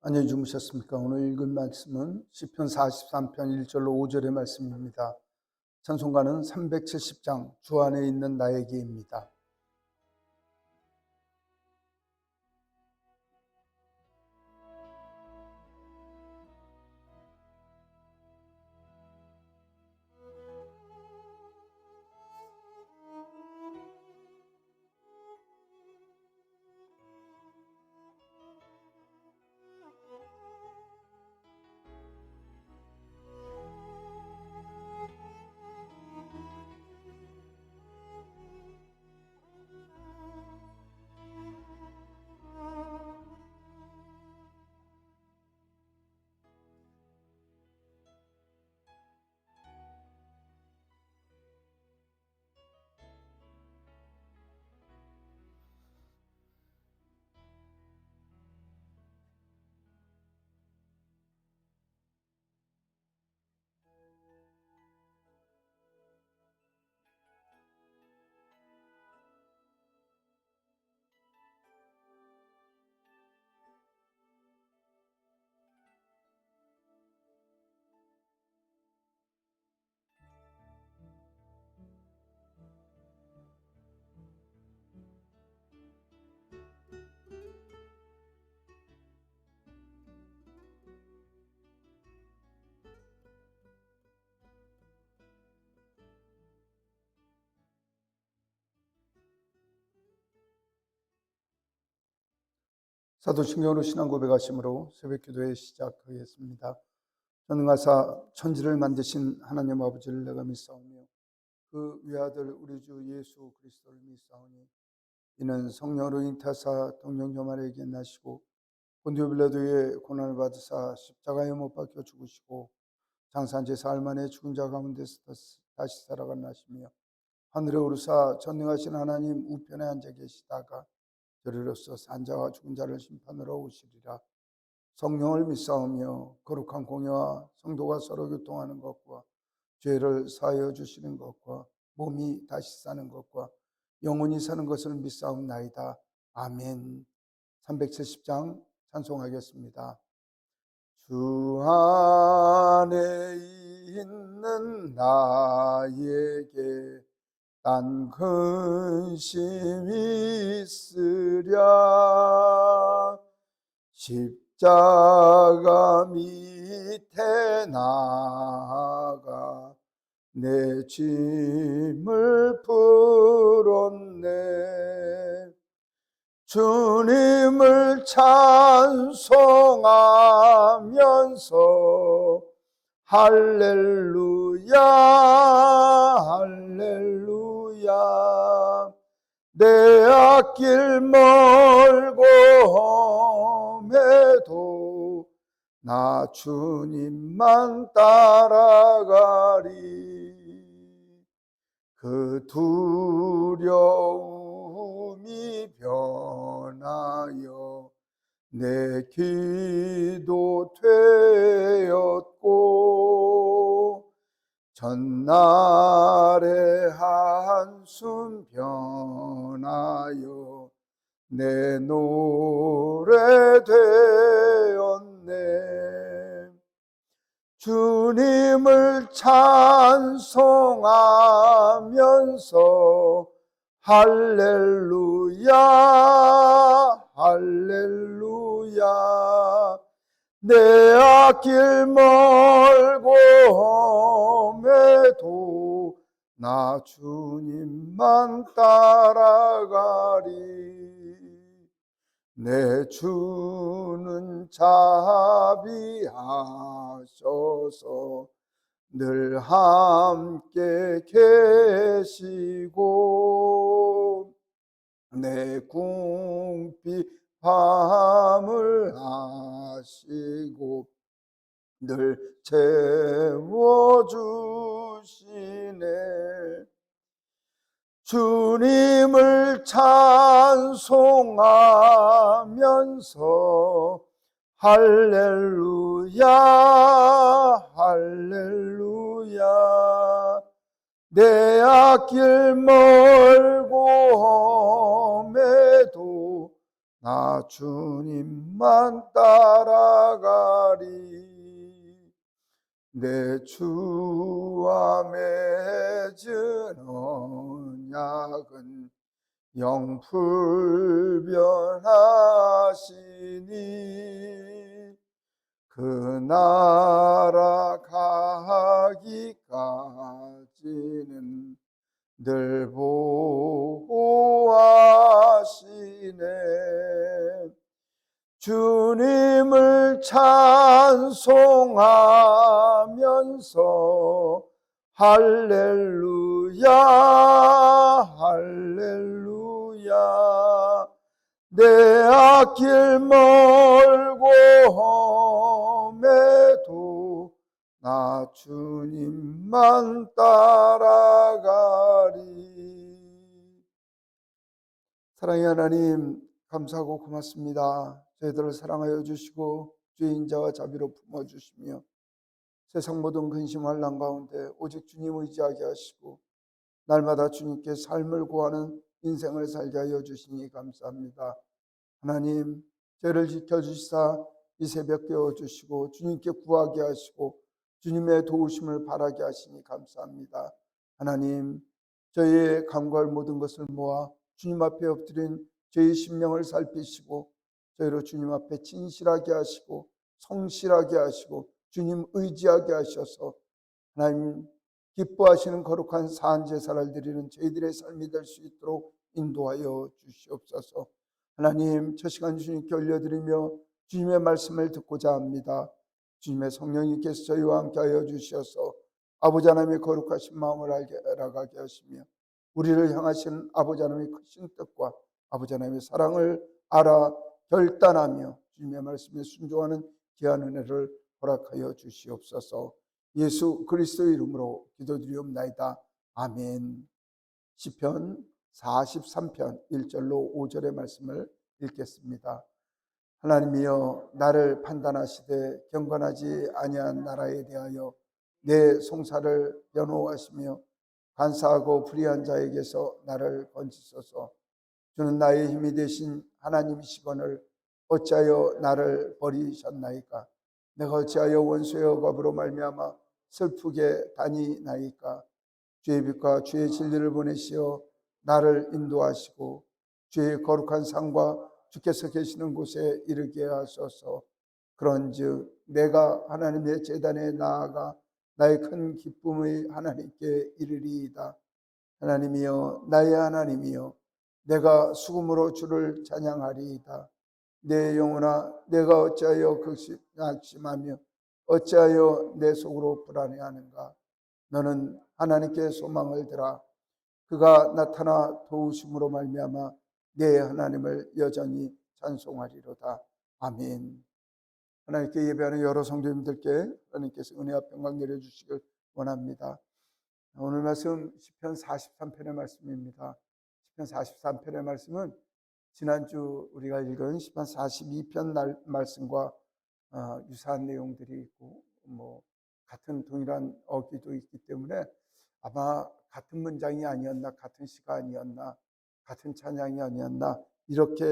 안녕히 주무셨습니까? 오늘 읽은 말씀은 시편 43편 1절로 5절의 말씀입니다. 찬송가는 370장 주 안에 있는 나에게입니다. 사도신경으로 신앙 고백하심으로 새벽기도회 시작하겠습니다. 전능하사 천지를 만드신 하나님 아버지를 내가 믿사오며 그 외아들 우리 주 예수 그리스도를 믿사오니 이는 성령으로 잉태하사 동정 교만에게 나시고 본디오 빌라도의 고난을 받으사 십자가에 못 박혀 죽으시고 장사한 지 사흘 만에 죽은 자 가운데서 다시 살아나시며 하늘에 오르사 전능하신 하나님 우편에 앉아 계시다가 저리로서 산자와 죽은 자를 심판하러 오시리라. 성령을 믿사오며 거룩한 공예와 성도가 서로 교통하는 것과 죄를 사하여 주시는 것과 몸이 다시 사는 것과 영원히 사는 것을 믿사옵나이다. 아멘. 370장 찬송하겠습니다. 주 안에 있는 나에게 딴 근심이 있으랴. 십자가 밑에 나아가 내 짐을 풀었네. 주님을 찬송하면서 할렐루야 할렐루야. 내 앞길 멀고 험해도 나 주님만 따라가리. 그 두려움이 변하여 내 기도 되었고 전날의 한숨 변하여 내 노래 되었네. 주님을 찬송하면서 할렐루야 할렐루야. 내 앞길 멀고 험해도 나 주님만 따라가리. 내 주는 자비하셔서 늘 함께 계시고 내 궁핍 밤을 아시고 늘 채워주시네. 주님을 찬송하면서 할렐루야 할렐루야. 내 앞길 멀고 험해도 나 주님만 따라가리. 내 주와 맺은 언약은 영불변하시니 그 나라 가기까지는 늘 보호하시네. 주님을 찬송하면서 할렐루야 할렐루야 내 앞길 멀고 험해도 나 주님만 따라가리. 사랑의 하나님, 감사하고 고맙습니다. 저희들을 사랑하여 주시고 주의 인자와 자비로 품어주시며 세상 모든 근심 환난 가운데 오직 주님 의지하게 하시고 날마다 주님께 삶을 구하는 인생을 살게 하여 주시니 감사합니다. 하나님, 저를 지켜주시사 이 새벽 깨워주시고 주님께 구하게 하시고 주님의 도우심을 바라게 하시니 감사합니다. 하나님, 저희의 간구할 모든 것을 모아 주님 앞에 엎드린 저희 심령을 살피시고 저희로 주님 앞에 진실하게 하시고 성실하게 하시고 주님 의지하게 하셔서 하나님 기뻐하시는 거룩한 사안제사를 드리는 저희들의 삶이 될 수 있도록 인도하여 주시옵소서. 하나님, 저 시간 주님께 올려드리며 주님의 말씀을 듣고자 합니다. 주님의 성령님께서 저희와 함께하여 주셔서 아버지 하나님의 거룩하신 마음을 알아가게 하시며 우리를 향하신 아버지 하나님의 크신 뜻과 아버지 하나님의 사랑을 알아 결단하며 주님의 말씀에 순종하는 귀한 은혜를 허락하여 주시옵소서. 예수 그리스도의 이름으로 기도드리옵나이다. 아멘. 시편 43편 1절로 5절의 말씀을 읽겠습니다. 하나님이여 나를 판단하시되 경건하지 아니한 나라에 대하여 내 송사를 연호하시며 간사하고 불의한 자에게서 나를 건지소서. 주는 나의 힘이 되신 하나님이시거늘 어찌하여 나를 버리셨나이까. 내가 어찌하여 원수의 억압으로 말미암아 슬프게 다니나이까. 주의 빛과 주의 진리를 보내시어 나를 인도하시고 주의 거룩한 상과 주께서 계시는 곳에 이르게 하소서. 그런즉 내가 하나님의 제단에 나아가 나의 큰 기쁨의 하나님께 이르리이다. 하나님이여 나의 하나님이여 내가 수금으로 주를 찬양하리이다. 내 영혼아 내가 어찌하여 낙심하며 어찌하여 내 속으로 불안해하는가. 너는 하나님께 소망을 들어 그가 나타나 도우심으로 말미암아 내 하나님을 여전히 찬송하리로다. 아멘. 하나님께 예배하는 여러 성도님들께 하나님께서 은혜와 평강 내려주시길 원합니다. 오늘 말씀 시편 43편의 말씀입니다. 시편 43편의 말씀은 지난주 우리가 읽은 시편 42편 말씀과 유사한 내용들이 있고 같은 동일한 어기도 있기 때문에 아마 같은 문장이 아니었나, 같은 시가 아니었나, 같은 찬양이 아니었나 이렇게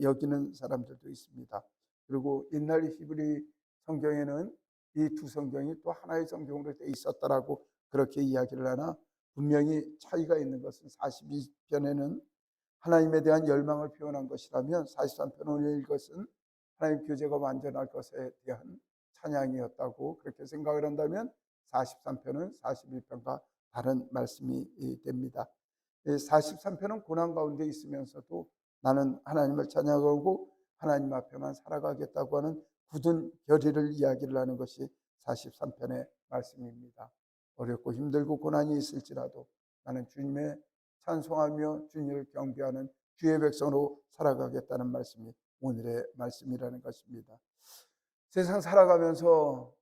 여기는 사람들도 있습니다. 그리고 옛날 히브리 성경에는 이 두 성경이 또 하나의 성경으로 되어 있었다라고 그렇게 이야기를 하나 분명히 차이가 있는 것은 42편에는 하나님에 대한 열망을 표현한 것이라면 43편 오늘 이것은 하나님 교제가 완전할 것에 대한 찬양이었다고 그렇게 생각을 한다면 43편은 41편과 다른 말씀이 됩니다. 43편은 고난 가운데 있으면서도 나는 하나님을 찬양하고 하나님 앞에만 살아가겠다고 하는 굳은 결의를 이야기를 하는 것이 43편의 말씀입니다. 어렵고 힘들고 고난이 있을지라도 나는 주님의 찬송하며 주님을 경배하는 주의 백성으로 살아가겠다는 말씀이 오늘의 말씀이라는 것입니다. 세상 살아가면서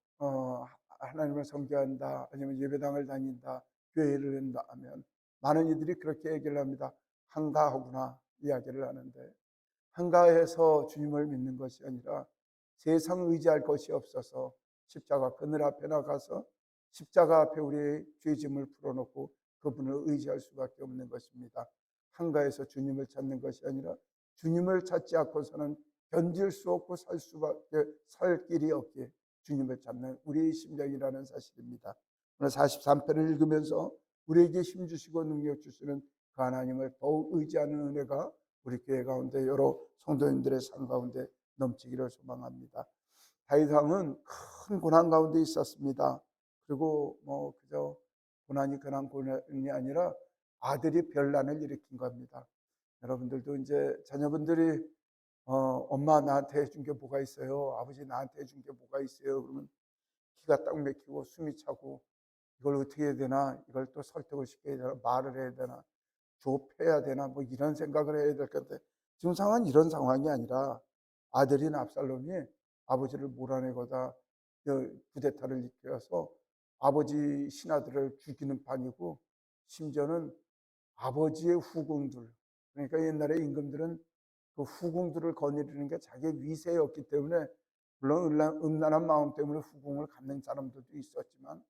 하나님을 섬겨한다, 아니면 예배당을 다닌다, 교회를 한다 하면 많은 이들이 그렇게 얘기를 합니다. 한가하구나 이야기를 하는데, 한가해서 주님을 믿는 것이 아니라 세상 의지할 것이 없어서 십자가 그늘 앞에 나가서 십자가 앞에 우리의 죄짐을 풀어놓고 그분을 의지할 수밖에 없는 것입니다. 한가해서 주님을 찾는 것이 아니라 주님을 찾지 않고서는 견딜 수 없고 살 길이 없기에 주님을 찾는 우리의 심령이라는 사실입니다. 오늘 43편을 읽으면서 우리에게 힘주시고 능력 주시는 그 하나님을 더욱 의지하는 은혜가 우리 교회 가운데 여러 성도님들의 삶 가운데 넘치기를 소망합니다. 다윗 왕은 큰 고난 가운데 있었습니다. 그리고 그저 고난이 그냥 고난이 아니라 아들이 별난을 일으킨 겁니다. 여러분들도 이제 자녀분들이 엄마 나한테 해준 게 뭐가 있어요? 아버지 나한테 해준 게 뭐가 있어요? 그러면 기가 딱 막히고 숨이 차고 이걸 어떻게 해야 되나? 이걸 또 설득을 시켜야 되나? 말을 해야 되나? 좁혀야 되나? 뭐 이런 생각을 해야 될 건데 지금 상황은 이런 상황이 아니라 아들인 압살롬이 아버지를 몰아내고다 쿠데타를 일으켜서 아버지 신하들을 죽이는 판이고 심지어는 아버지의 후궁들, 그러니까 옛날에 임금들은 그 후궁들을 거느리는 게 자기의 위세였기 때문에 물론 음란한 마음 때문에 후궁을 갖는 사람들도 있었지만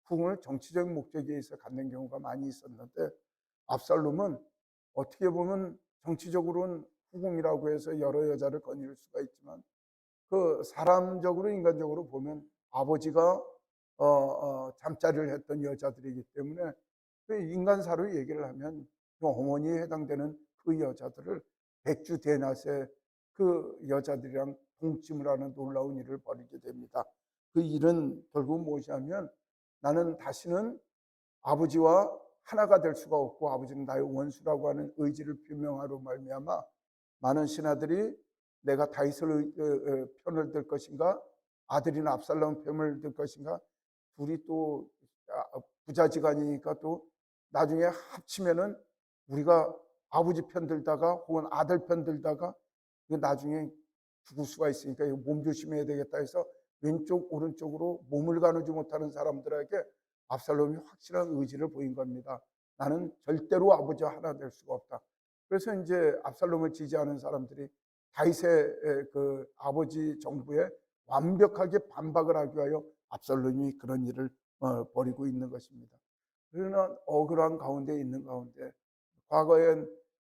후궁을 정치적 목적에 의해서 갖는 경우가 많이 있었는데 압살롬은 어떻게 보면 정치적으로는 후궁이라고 해서 여러 여자를 거느릴 수가 있지만 그 사람적으로 인간적으로 보면 아버지가 잠자리를 했던 여자들이기 때문에 그 인간사로 얘기를 하면 그 어머니에 해당되는 그 여자들을 백주 대낮에 그 여자들이랑 동침을 하는 놀라운 일을 벌이게 됩니다. 그 일은 결국 무엇이냐면 나는 다시는 아버지와 하나가 될 수가 없고 아버지는 나의 원수라고 하는 의지를 표명하로 말미암아 많은 신하들이 내가 다윗을 편을 들 것인가 아들인 압살롬 편을 들 것인가 둘이 또 부자지간이니까 또 나중에 합치면은 우리가 아버지 편 들다가 혹은 아들 편 들다가 나중에 죽을 수가 있으니까 몸 조심해야 되겠다 해서 왼쪽 오른쪽으로 몸을 가누지 못하는 사람들에게 압살롬이 확실한 의지를 보인 겁니다. 나는 절대로 아버지와 하나 될 수가 없다. 그래서 이제 압살롬을 지지하는 사람들이 다윗의 그 아버지 정부에 완벽하게 반박을 하기 위하여 압살롬이 그런 일을 벌이고 있는 것입니다. 그러나 억울한 가운데 있는 가운데 과거엔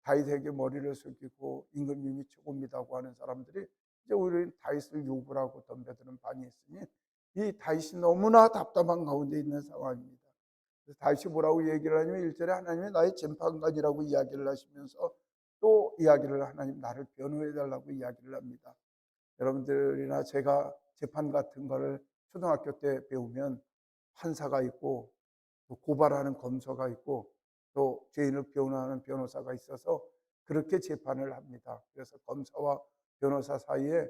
다윗에게 머리를 숙이고 임금님이 최고입니다고 하는 사람들이 이제 오히려 다윗을 욕을 하고 덤벼드는 반이 있으니 이 다윗이 너무나 답답한 가운데 있는 상황입니다. 그래서 다윗이 뭐라고 얘기를 하냐면 1절에 하나님이 나의 재판관이라고 이야기를 하시면서 또 이야기를 하나님 나를 변호해 달라고 이야기를 합니다. 여러분들이나 제가 재판 같은 거를 초등학교 때 배우면 판사가 있고 또 고발하는 검사가 있고 또 죄인을 변호하는 변호사가 있어서 그렇게 재판을 합니다. 그래서 검사와 변호사 사이에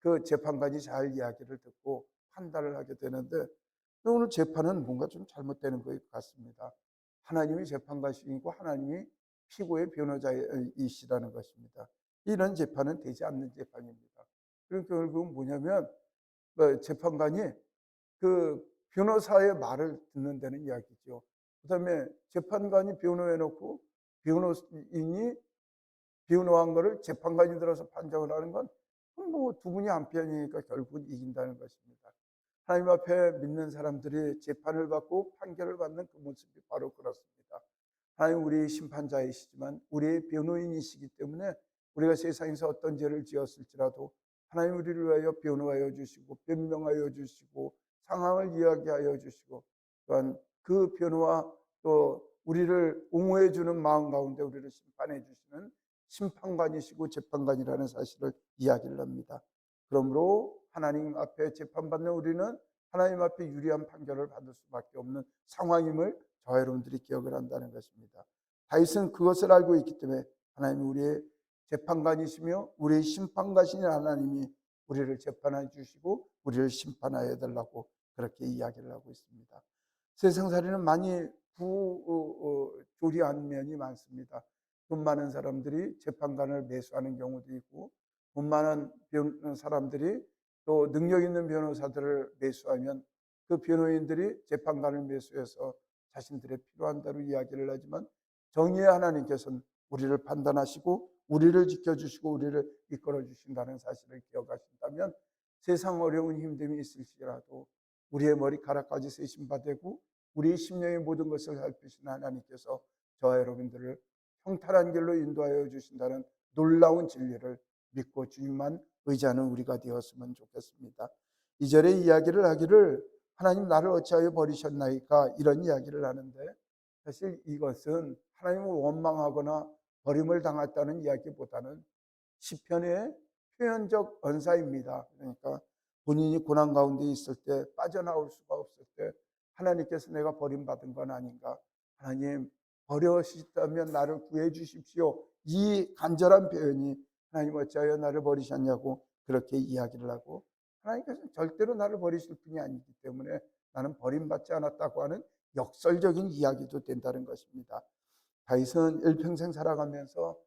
그 재판관이 잘 이야기를 듣고 판단을 하게 되는데 오늘 재판은 뭔가 좀 잘못되는 것 같습니다. 하나님이 재판관이시고 하나님이 피고의 변호자이시라는 것입니다. 이런 재판은 되지 않는 재판입니다. 그러니까 결국은 뭐냐면 재판관이 그 변호사의 말을 듣는다는 이야기죠. 그다음에 재판관이 변호해 놓고 변호인이 변호한 거를 재판관이 들어서 판정을 하는 건 뭐 두 분이 한 편이니까 결국은 이긴다는 것입니다. 하나님 앞에 믿는 사람들이 재판을 받고 판결을 받는 그 모습이 바로 그렇습니다. 하나님 우리의 심판자이시지만 우리의 변호인이시기 때문에 우리가 세상에서 어떤 죄를 지었을지라도 하나님 우리를 위하여 변호하여 주시고 변명하여 주시고 상황을 이야기하여 주시고 또한 그 변호와 또 우리를 옹호해 주는 마음 가운데 우리를 심판해 주시는 심판관이시고 재판관이라는 사실을 이야기를 합니다. 그러므로 하나님 앞에 재판받는 우리는 하나님 앞에 유리한 판결을 받을 수밖에 없는 상황임을 저와 여러분들이 기억을 한다는 것입니다. 다윗은 그것을 알고 있기 때문에 하나님이 우리의 재판관이시며 우리의 심판가신 하나님이 우리를 재판해 주시고 우리를 심판하여 달라고 그렇게 이야기를 하고 있습니다. 세상살이는 많이 부조리한 면이 많습니다. 돈 많은 사람들이 재판관을 매수하는 경우도 있고 돈 많은 사람들이 또 능력 있는 변호사들을 매수하면 그 변호인들이 재판관을 매수해서 자신들의 필요한 대로 이야기를 하지만 정의의 하나님께서는 우리를 판단하시고 우리를 지켜주시고 우리를 이끌어 주신다는 사실을 기억하신다면 세상 어려운 힘듦이 있을지라도 우리의 머리카락까지 세심받고 우리의 심령의 모든 것을 살피시는 하나님께서 저와 여러분들을 평탄한 길로 인도하여 주신다는 놀라운 진리를 믿고 주님만 의지하는 우리가 되었으면 좋겠습니다. 2절의 이야기를 하기를 하나님 나를 어찌하여 버리셨나이까 이런 이야기를 하는데 사실 이것은 하나님을 원망하거나 버림을 당했다는 이야기보다는 시편의 표현적 언사입니다. 그러니까 본인이 고난 가운데 있을 때 빠져나올 수가 없을 때 하나님께서 내가 버림받은 건 아닌가, 하나님 버려시다면 나를 구해 주십시오, 이 간절한 표현이 하나님 어찌하여 나를 버리셨냐고 그렇게 이야기를 하고, 하나님께서는 절대로 나를 버리실 분이 아니기 때문에 나는 버림받지 않았다고 하는 역설적인 이야기도 된다는 것입니다. 다윗은 일평생 살아가면서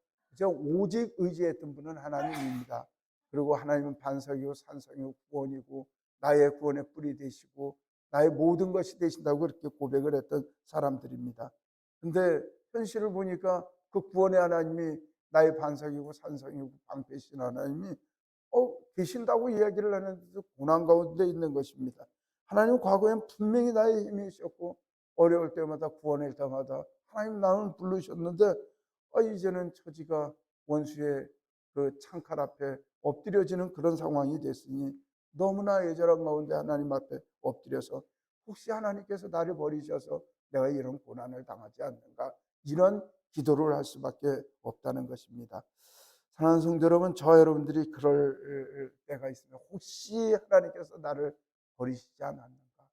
오직 의지했던 분은 하나님입니다. 그리고 하나님은 반석이고 산성이고 구원이고 나의 구원의 뿌리 되시고 나의 모든 것이 되신다고 그렇게 고백을 했던 사람들입니다. 근데 현실을 보니까 그 구원의 하나님이 나의 반석이고 산성이고 방패신 하나님이 계신다고 이야기를 하는데도 고난 가운데 있는 것입니다. 하나님은 과거엔 분명히 나의 힘이셨고 어려울 때마다 구원할 때마다 하나님 나를 부르셨는데 이제는 처지가 원수의 그 창칼 앞에 엎드려지는 그런 상황이 됐으니 너무나 애절한 가운데 하나님 앞에 엎드려서 혹시 하나님께서 나를 버리셔서 내가 이런 고난을 당하지 않는가, 이런 기도를 할 수밖에 없다는 것입니다. 사랑하는 성도 여러분, 저와 여러분들이 그럴 때가 있으면 혹시 하나님께서 나를 버리시지 않았는가,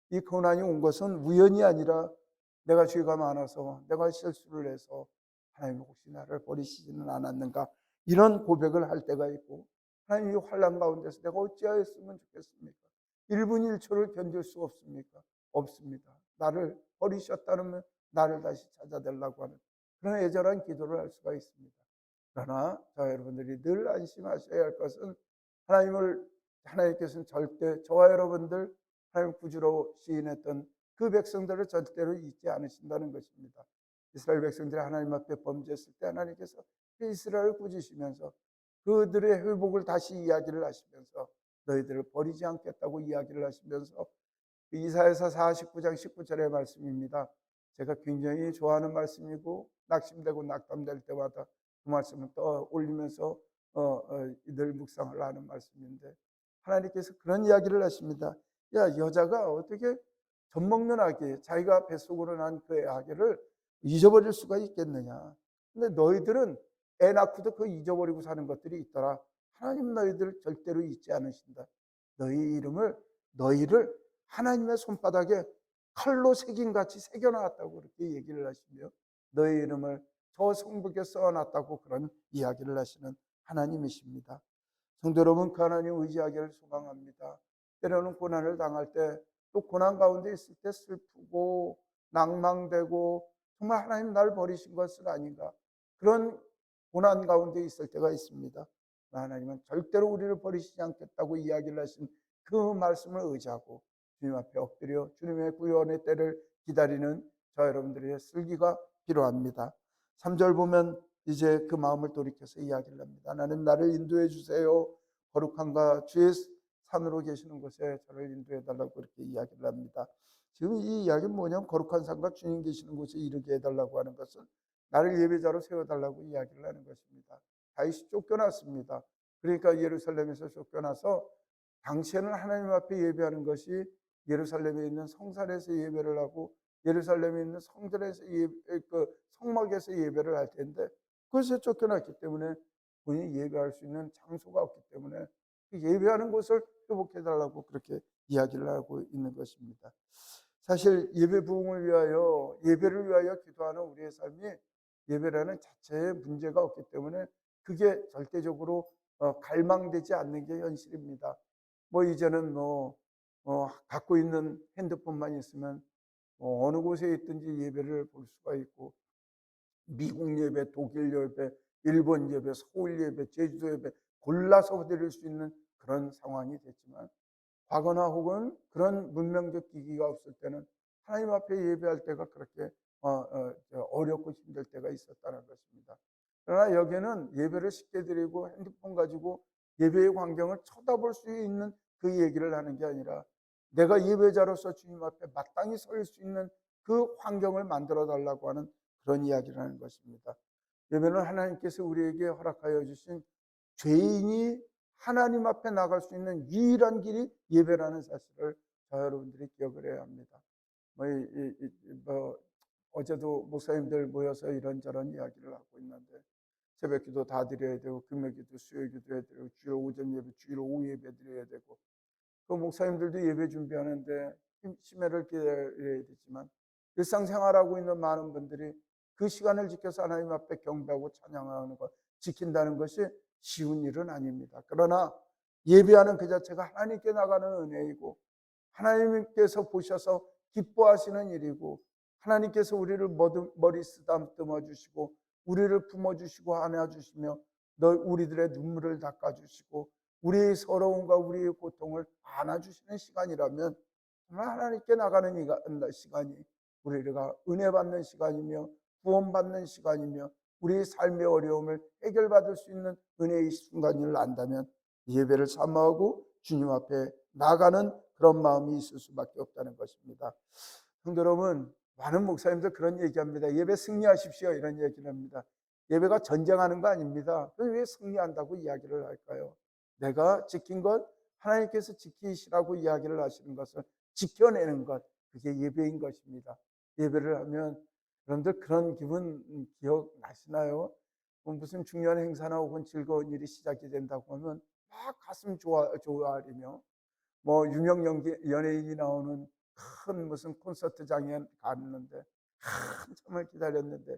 이 고난이 온 것은 우연이 아니라 내가 죄가 많아서 내가 실수를 해서 하나님 혹시 나를 버리시지는 않았는가, 이런 고백을 할 때가 있고, 하나님 이 환난 가운데서 내가 어찌하였으면 좋겠습니까? 1분 1초를 견딜 수 없습니까? 없습니다. 나를 버리셨다면 나를 다시 찾아달라고 하는 그런 애절한 기도를 할 수가 있습니다. 그러나 여러분들이 늘 안심하셔야 할 것은 하나님께서는 절대 저와 여러분들 하나님 구주로 시인했던 그 백성들을 절대로 잊지 않으신다는 것입니다. 이스라엘 백성들이 하나님 앞에 범죄했을 때 하나님께서 이스라엘을 꾸짖으시면서 그들의 회복을 다시 이야기를 하시면서 너희들을 버리지 않겠다고 이야기를 하시면서 이사야서 49장 19절의 말씀입니다. 제가 굉장히 좋아하는 말씀이고 낙심되고 낙담될 때마다 그 말씀을 떠올리면서 늘 묵상을 하는 말씀인데, 하나님께서 그런 이야기를 하십니다. 야, 여자가 어떻게 젖먹는 아기, 자기가 뱃속으로 난 그 아기를 잊어버릴 수가 있겠느냐. 근데 너희들은 애 낳고도 그 잊어버리고 사는 것들이 있더라. 하나님 너희들을 절대로 잊지 않으신다. 너희를 하나님의 손바닥에 칼로 새김같이 새겨놨다고 그렇게 얘기를 하시며 너희 이름을 저 성벽에 써놨다고 그런 이야기를 하시는 하나님이십니다. 성도 여러분, 그 하나님 의지하기를 소망합니다. 때로는 고난을 당할 때, 또 고난 가운데 있을 때 슬프고 낭망되고 정말 하나님 날 버리신 것은 아닌가, 그런 고난 가운데 있을 때가 있습니다. 하나님은 절대로 우리를 버리시지 않겠다고 이야기를 하신 그 말씀을 의지하고 주님 앞에 엎드려 주님의 구원의 때를 기다리는 저 여러분들의 슬기가 필요합니다. 3절 보면 이제 그 마음을 돌이켜서 이야기를 합니다. 하나님 나를 인도해 주세요. 거룩한가 주의 산으로 계시는 곳에 저를 인도해 달라고 그렇게 이야기를 합니다. 지금 이 이야기는 뭐냐면 거룩한 산과 주님 계시는 곳에 이르게 해달라고 하는 것은 나를 예배자로 세워달라고 이야기를 하는 것입니다. 다윗이 쫓겨났습니다. 그러니까 예루살렘에서 쫓겨나서 당시에는 하나님 앞에 예배하는 것이 예루살렘에 있는 성산에서 예배를 하고 예루살렘에 있는 성전에서 성막에서 예배를 할 텐데 그것에 쫓겨났기 때문에 본인이 예배할 수 있는 장소가 없기 때문에 그 예배하는 곳을 회복해달라고 그렇게 이야기를 하고 있는 것입니다. 사실 예배 부흥을 위하여, 예배를 위하여 기도하는 우리의 삶이 예배라는 자체에 문제가 없기 때문에 그게 절대적으로 갈망되지 않는 게 현실입니다. 이제는 갖고 있는 핸드폰만 있으면 어느 곳에 있든지 예배를 볼 수가 있고, 미국 예배, 독일 예배, 일본 예배, 서울 예배, 제주도 예배 골라서 드릴 수 있는 그런 상황이 됐지만, 과거나 혹은 그런 문명적 기기가 없을 때는 하나님 앞에 예배할 때가 그렇게 어렵고 힘들 때가 있었다는 것입니다. 그러나 여기에는 예배를 쉽게 드리고 핸드폰 가지고 예배의 광경을 쳐다볼 수 있는 그 얘기를 하는 게 아니라 내가 예배자로서 주님 앞에 마땅히 설 수 있는 그 환경을 만들어 달라고 하는 그런 이야기를 하는 것입니다. 예배는 하나님께서 우리에게 허락하여 주신 죄인이 하나님 앞에 나갈 수 있는 유일한 길이 예배라는 사실을 저 여러분들이 기억을 해야 합니다. 뭐, 뭐 어제도 목사님들 모여서 이런저런 이야기를 하고 있는데 새벽기도 다 드려야 되고 금요기도 수요기도 해야 되고 주일 오전 예배 주일 오후 예배 드려야 되고 그 목사님들도 예배 준비하는데 심혈을 기울여야 되지만 일상생활하고 있는 많은 분들이 그 시간을 지켜서 하나님 앞에 경배하고 찬양하는 것 지킨다는 것이 쉬운 일은 아닙니다. 그러나 예배하는 그 자체가 하나님께 나가는 은혜이고 하나님께서 보셔서 기뻐하시는 일이고 하나님께서 우리를 머리 쓰다듬어 주시고 우리를 품어주시고 안아주시며 우리들의 눈물을 닦아주시고 우리의 서러움과 우리의 고통을 안아주시는 시간이라면 정말 하나님께 나가는 시간이 우리가 은혜 받는 시간이며 구원받는 시간이며 우리의 삶의 어려움을 해결받을 수 있는 은혜의 순간을 안다면 예배를 사모하고 주님 앞에 나가는 그런 마음이 있을 수밖에 없다는 것입니다. 성도 여러분, 많은 목사님들 그런 얘기합니다. 예배 승리하십시오 이런 얘기를 합니다. 예배가 전쟁하는 거 아닙니다. 왜 승리한다고 이야기를 할까요? 내가 지킨 것 하나님께서 지키시라고 이야기를 하시는 것을 지켜내는 것, 그게 예배인 것입니다. 예배를 하면 여러분들 그런 기분 기억나시나요? 무슨 중요한 행사나 혹은 즐거운 일이 시작이 된다고 하면 막 가슴 좋아하리며 뭐 유명 연예인이 나오는 큰 무슨 콘서트장에 갔는데 한참을 기다렸는데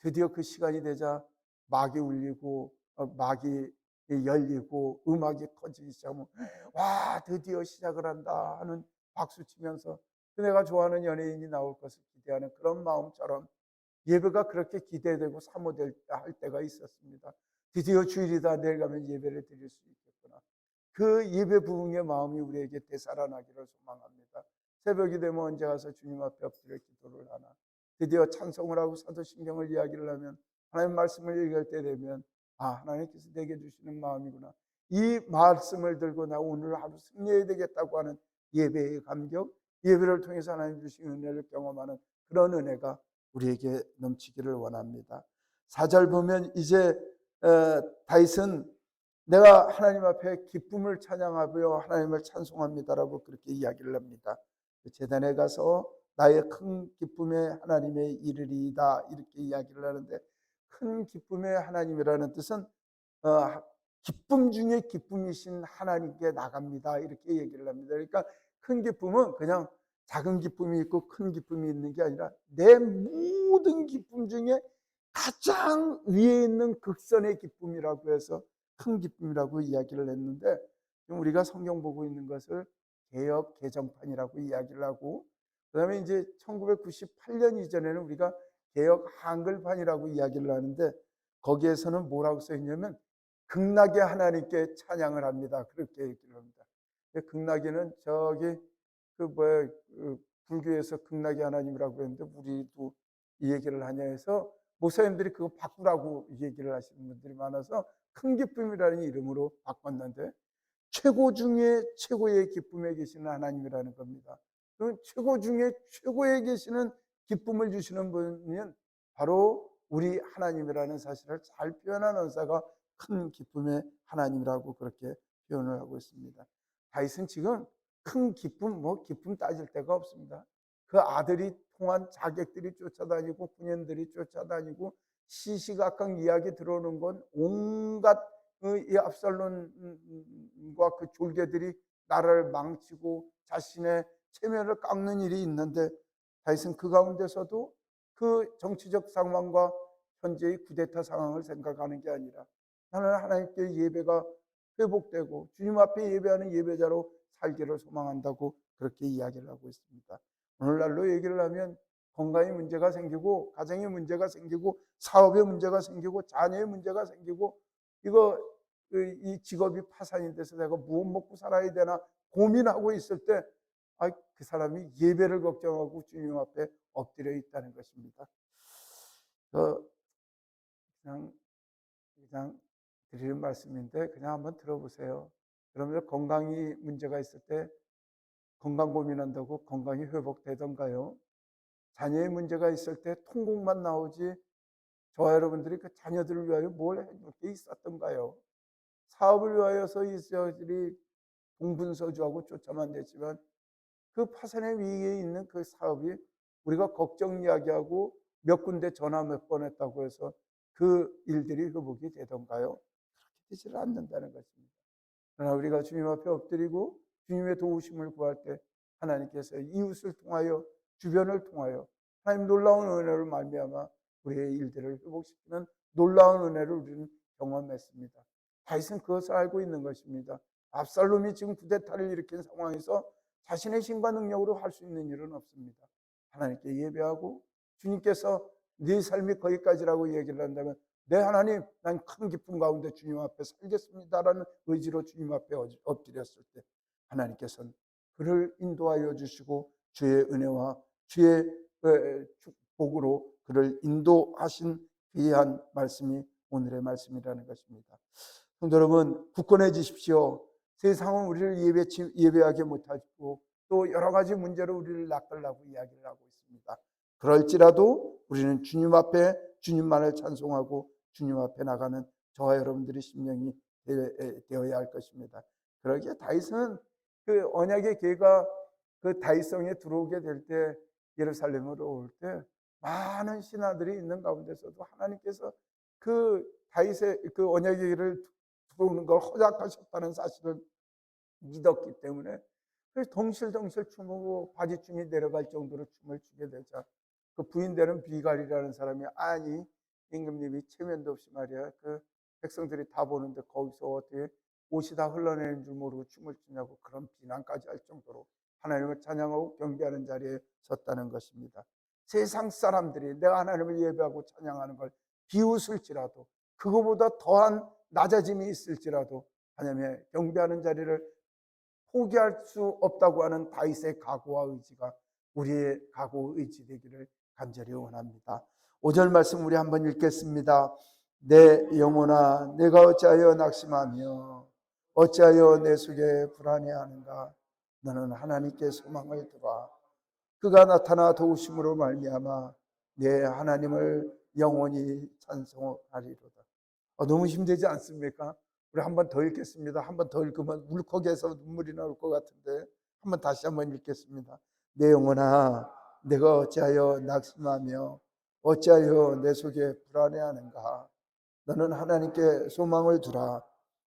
드디어 그 시간이 되자 막이 울리고 막이 열리고 음악이 터지기 시작하면 와 드디어 시작을 한다 하는 박수 치면서 내가 좋아하는 연예인이 나올 것을 기대하는 그런 마음처럼 예배가 그렇게 기대되고 사모될 때가 있었습니다. 드디어 주일이다. 내일 가면 예배를 드릴 수 있겠구나. 그 예배 부흥의 마음이 우리에게 되살아나기를 소망합니다. 새벽이 되면 언제 가서 주님 앞에 엎드려 기도를 하나. 드디어 찬송을 하고 사도신경을 이야기를 하면 하나님 말씀을 얘기할 때 되면 하나님께서 내게 주시는 마음이구나. 이 말씀을 들고 나 오늘 하루 승리해야 되겠다고 하는 예배의 감격, 예배를 통해서 하나님 주신 은혜를 경험하는 그런 은혜가 우리에게 넘치기를 원합니다. 4절 보면 이제 다윗은 내가 하나님 앞에 기쁨을 찬양하며 하나님을 찬송합니다라고 그렇게 이야기를 합니다. 제단에 가서 나의 큰 기쁨의 하나님의 이르리이다 이렇게 이야기를 하는데 큰 기쁨의 하나님이라는 뜻은 기쁨 중에 기쁨이신 하나님께 나갑니다 이렇게 얘기를 합니다. 그러니까 큰 기쁨은 그냥 작은 기쁨이 있고 큰 기쁨이 있는 게 아니라 내 모든 기쁨 중에 가장 위에 있는 극선의 기쁨이라고 해서 큰 기쁨이라고 이야기를 했는데 우리가 성경 보고 있는 것을 개역 개정판이라고 이야기를 하고 그다음에 이제 1998년 이전에는 우리가 개역 한글판이라고 이야기를 하는데 거기에서는 뭐라고 써 있냐면 극락의 하나님께 찬양을 합니다. 그렇게 얘기를 합니다. 극락에는 저기 불교에서 극락의 하나님이라고 했는데 우리도 이 얘기를 하냐 해서 목사님들이 그거 바꾸라고 얘기를 하시는 분들이 많아서 큰 기쁨이라는 이름으로 바꿨는데 최고 중에 최고의 기쁨에 계시는 하나님이라는 겁니다. 그 최고 중에 최고에 계시는 기쁨을 주시는 분은 바로 우리 하나님이라는 사실을 잘 표현한 언사가 큰 기쁨의 하나님이라고 그렇게 표현을 하고 있습니다. 다윗은 지금 큰 기쁨, 기쁨 따질 데가 없습니다. 그 아들이 통한 자객들이 쫓아다니고 군인들이 쫓아다니고 시시각각 이야기 들어오는 건 온갖 이 압살롬과 그 졸개들이 나라를 망치고 자신의 체면을 깎는 일이 있는데 다윗은 그 가운데서도 그 정치적 상황과 현재의 쿠데타 상황을 생각하는 게 아니라 나는 하나님께 예배가 회복되고 주님 앞에 예배하는 예배자로 살기를 소망한다고 그렇게 이야기를 하고 있습니다. 오늘날로 얘기를 하면 건강에 문제가 생기고 가정에 문제가 생기고 사업에 문제가 생기고 자녀에 문제가 생기고 이 직업이 파산이 돼서 내가 무엇 먹고 살아야 되나 고민하고 있을 때 그 사람이 예배를 걱정하고 주님 앞에 엎드려 있다는 것입니다. 그냥 드리는 말씀인데 그냥 한번 들어보세요. 그러면 건강이 문제가 있을 때 건강 고민한다고 건강이 회복되던가요? 자녀의 문제가 있을 때 통곡만 나오지 저와 여러분들이 그 자녀들을 위하여 뭘 해줄 게 있었던가요? 사업을 위하여서 이스라엘이 동분서주하고 쫓아만 됐지만 그 파산의 위기에 있는 그 사업이 우리가 걱정 이야기하고 몇 군데 전화 몇 번 했다고 해서 그 일들이 회복이 되던가요? 그렇게 되지를 않는다는 것입니다. 그러나 우리가 주님 앞에 엎드리고 주님의 도우심을 구할 때 하나님께서 이웃을 통하여 주변을 통하여 하나님 놀라운 은혜를 말미암아 우리의 일들을 회복시키는 놀라운 은혜를 우리는 경험했습니다. 다윗은 그것을 알고 있는 것입니다. 압살롬이 지금 쿠데타를 일으킨 상황에서 자신의 힘과 능력으로 할 수 있는 일은 없습니다. 하나님께 예배하고 주님께서 네 삶이 거기까지라고 얘기를 한다면 네 하나님 난 큰 기쁨 가운데 주님 앞에 살겠습니다라는 의지로 주님 앞에 엎드렸을 때 하나님께서는 그를 인도하여 주시고 주의 은혜와 주의 축복으로 그를 인도하신 귀한 말씀이 오늘의 말씀이라는 것입니다. 성도 여러분, 굳건해지십시오. 세상은 우리를 예배하게 못하고 또 여러 가지 문제로 우리를 낚으려고 이야기를 하고 있습니다. 그럴지라도 우리는 주님 앞에 주님만을 찬송하고 주님 앞에 나가는 저와 여러분들의 심령이 되어야 할 것입니다. 그러기에 다윗은 그 언약의 계가 그 다윗성에 들어오게 될 때 예루살렘으로 올 때 많은 신하들이 있는 가운데서도 하나님께서 그 다윗의 그 언약의 계를 들어오는 걸 허락하셨다는 사실을 믿었기 때문에 덩실덩실 춤하고 바지춤이 내려갈 정도로 춤을 추게 되자 그 부인되는 비갈이라는 사람이 아니 임금님이 체면도 없이 말이야 그 백성들이 다 보는데 거기서 어떻게 옷이 다 흘러내리는 줄 모르고 춤을 추냐고 그런 비난까지 할 정도로 하나님을 찬양하고 경배하는 자리에 섰다는 것입니다. 세상 사람들이 내가 하나님을 예배하고 찬양하는 걸 비웃을지라도 그거보다 더한 낮아짐이 있을지라도 하나님의 경배하는 자리를 포기할 수 없다고 하는 다윗의 각오와 의지가 우리의 각오 의지 되기를 간절히 원합니다. 5절 말씀 우리 한번 읽겠습니다. 내 영혼아 내가 어찌하여 낙심하며 어찌하여 내 속에 불안해하는가. 너는 하나님께 소망을 두라. 그가 나타나 도우심으로 말미암아 내 하나님을 영원히 찬송하리로다. 너무 힘들지 않습니까? 우리 한 번 더 읽겠습니다. 한 번 더 읽으면 울컥해서 눈물이 나올 것 같은데 한번 다시 한번 읽겠습니다. 내 영혼아 내가 어찌하여 낙심하며 어찌하여 내 속에 불안해하는가. 너는 하나님께 소망을 두라.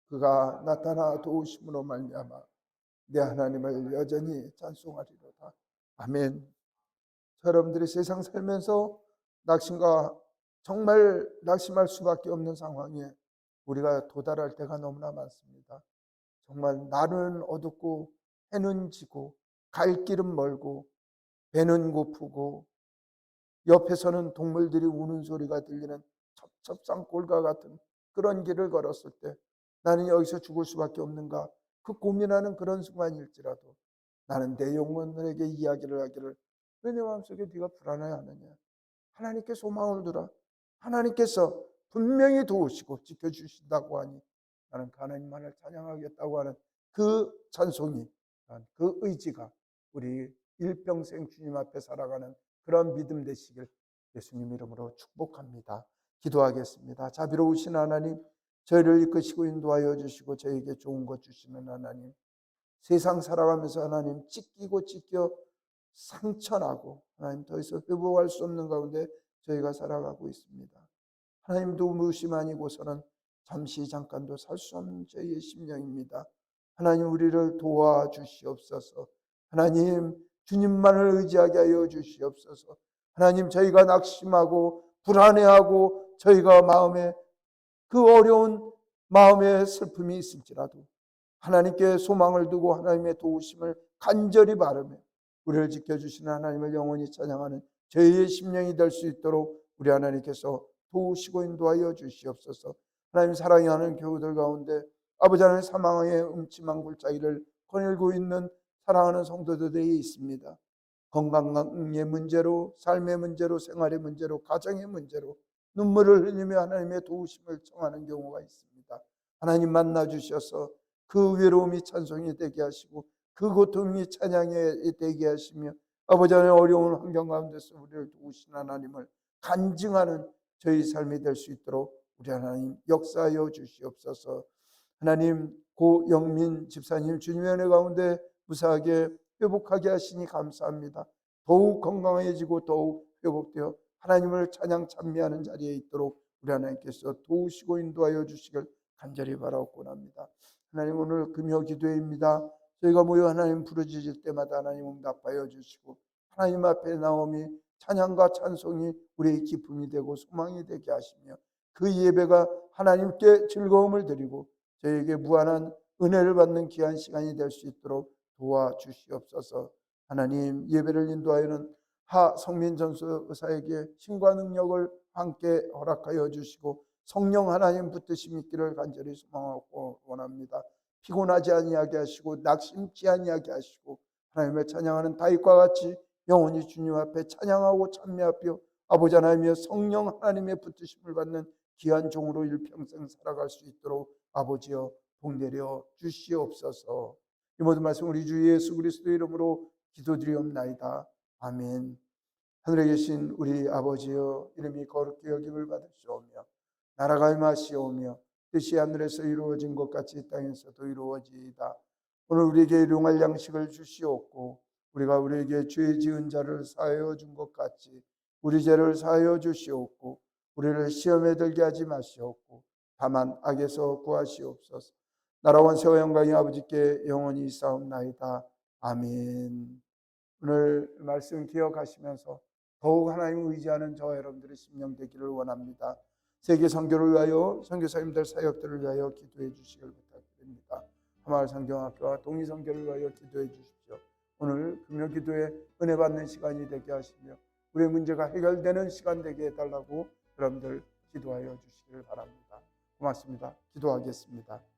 그가 나타나 도우심으로 말미암아 내 하나님을 여전히 찬송하리로다. 아멘. 여러분들이 세상 살면서 낙심과 정말 낙심할 수밖에 없는 상황에 우리가 도달할 때가 너무나 많습니다. 정말 날은 어둡고 해는 지고 갈 길은 멀고 배는 고프고 옆에서는 동물들이 우는 소리가 들리는 첩첩산골과 같은 그런 길을 걸었을 때 나는 여기서 죽을 수밖에 없는가 그 고민하는 그런 순간일지라도 나는 내 영혼에게 이야기를 하기를 왜 내 마음속에 네가 불안해하느냐. 하나님께 소망을 두라. 하나님께서 분명히 도우시고 지켜주신다고 하니 나는 하나님만을 찬양하겠다고 하는 그 찬송이 그 의지가 우리 일평생 주님 앞에 살아가는 그런 믿음 되시길 예수님 이름으로 축복합니다. 기도하겠습니다. 자비로우신 하나님 저희를 이끄시고 인도하여 주시고 저에게 좋은 것 주시는 하나님 세상 살아가면서 하나님 찢겨 상처나고 하나님 더 이상 회복할 수 없는 가운데 저희가 살아가고 있습니다. 하나님도 무심 아니고서는 잠시 잠깐도 살 수 없는 저희의 심령입니다. 하나님 우리를 도와주시옵소서. 하나님 주님만을 의지하게 하여 주시옵소서. 하나님 저희가 낙심하고 불안해하고 저희가 마음에 그 어려운 마음의 슬픔이 있을지라도 하나님께 소망을 두고 하나님의 도우심을 간절히 바라며 우리를 지켜주시는 하나님을 영원히 찬양하는 저희의 심령이 될 수 있도록 우리 하나님께서 도우시고 인도하여 주시옵소서. 하나님 사랑이 하는 교우들 가운데 아버지 하나님 사망의 음침한 골짜기를 거닐고 있는 사랑하는 성도들이 있습니다. 건강의 문제로 삶의 문제로 생활의 문제로 가정의 문제로 눈물을 흘리며 하나님의 도우심을 청하는 경우가 있습니다. 하나님 만나 주셔서 그 외로움이 찬송이 되게 하시고 그 고통이 찬양이 되게 하시며 아버지 하나님 어려운 환경 가운데서 우리를 도우신 하나님을 간증하는 저희 삶이 될 수 있도록 우리 하나님 역사하여 주시옵소서. 하나님, 고 영민 집사님 주님의 은혜 가운데 무사하게 회복하게 하시니 감사합니다. 더욱 건강해지고 더욱 회복되어 하나님을 찬양 찬미하는 자리에 있도록 우리 하나님께서 도우시고 인도하여 주시길 간절히 바라옵고 합니다. 하나님, 오늘 금요 기도회입니다. 저희가 모여 하나님 부르짖을 때마다 하나님 응답하여 주시고 하나님 앞에 나옴이 찬양과 찬송이 우리의 기쁨이 되고 소망이 되게 하시며 그 예배가 하나님께 즐거움을 드리고 저에게 무한한 은혜를 받는 귀한 시간이 될 수 있도록 도와주시옵소서. 하나님, 예배를 인도하여는 하 성민 전수사에게 신과 능력을 함께 허락하여 주시고 성령 하나님 붙드심 있기를 간절히 소망하고 원합니다. 피곤하지 아니하게 하시고 낙심치 아니하게 하시고 하나님을 찬양하는 다윗과 같이 영원히 주님 앞에 찬양하고 찬미하며 아버지 하나님의 성령 하나님의 붙드심을 받는 귀한 종으로 일평생 살아갈 수 있도록 아버지여 복내려 주시옵소서. 이 모든 말씀 우리 주 예수 그리스도의 이름으로 기도드리옵나이다. 아멘. 하늘에 계신 우리 아버지여, 이름이 거룩히 여김을 받으시오며 나라가 임하시오며 뜻이 하늘에서 이루어진 것 같이 이 땅에서도 이루어지이다. 오늘 우리에게 일용할 양식을 주시옵고 우리가 우리에게 죄 지은 자를 사하여 준 것 같이 우리 죄를 사하여 주시옵고 우리를 시험에 들게 하지 마시옵고 다만 악에서 구하시옵소서. 나라와 권세와 영광이 아버지께 영원히 있사옵나이다. 아멘. 오늘 말씀 기억하시면서 더욱 하나님을 의지하는 저와 여러분들의 심령 되기를 원합니다. 세계 선교를 위하여 선교사님들 사역들을 위하여 기도해 주시길 부탁드립니다. 하마을 성경학교와 동의 선교를 위하여 기도해 주십시오. 오늘 금요 기도에 은혜 받는 시간이 되게 하시며 우리의 문제가 해결되는 시간 되게 해달라고 여러분들 기도하여 주시길 바랍니다. 고맙습니다. 기도하겠습니다.